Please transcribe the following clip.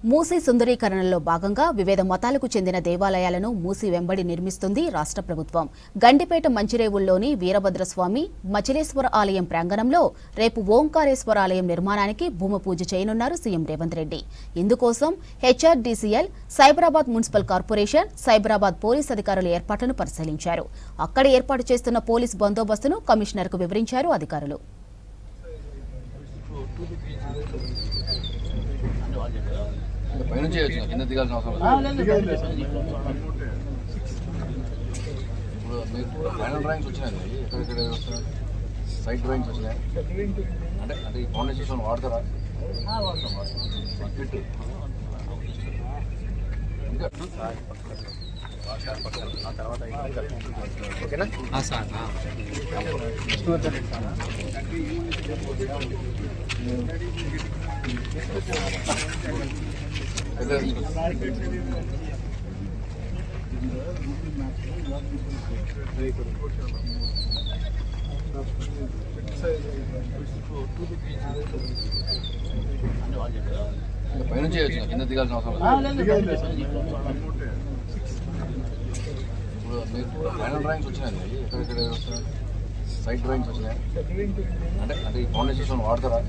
మూసీ సుందరీకరణలో భాగంగా వివిధ మతాలకు చెందిన దేవాలయాలను మూసీ వెంబడి నిర్మిస్తుంది రాష్ట్ర ప్రభుత్వం. గండిపేట మంచిరేవుల్లోని వీరభద్రస్వామి మచిలేశ్వర ఆలయం ప్రాంగణంలో రేపు ఓంకారేశ్వర ఆలయం నిర్మాణానికి భూమి పూజ చేయనున్నారు సీఎం రేవంత్ రెడ్డి. ఇందుకోసం HRDCL, Cyberabad municipal corporation, Cyberabad police అధికారుల ఏర్పాట్లను పరిశీలించారు. అక్కడ ఏర్పాటు చేస్తున్న పోలీస్ బందోబస్తును కమిషనర్కు వివరించారు అధికారులు. పైన చేయొచ్చు, కింద దిగాల్సిన అవసరం లేదు. ఇప్పుడు మీకు ఫైనల్ డ్రాయింగ్స్ వచ్చినాయి, ఎక్కడెక్కడ వస్తున్నాయి, సైట్ డ్రాయింగ్స్ వచ్చినాయి. అంటే ఈ ఫౌండేషన్ వాడతారా? ఫిట్ ఇంకా ఓకేనా సార్? పైన చేయొచ్చు, కింద దిగాల్సిన అవసరం లేదు. ఇప్పుడు మీకు ఫైనల్ డ్రాయింగ్స్ వచ్చినాయి, ఎక్కడెక్కడ వస్తున్నాయి, సైట్ డ్రాయింగ్స్ వచ్చినాయి. అంటే ఈ ఫౌండేషన్ వాడతారా?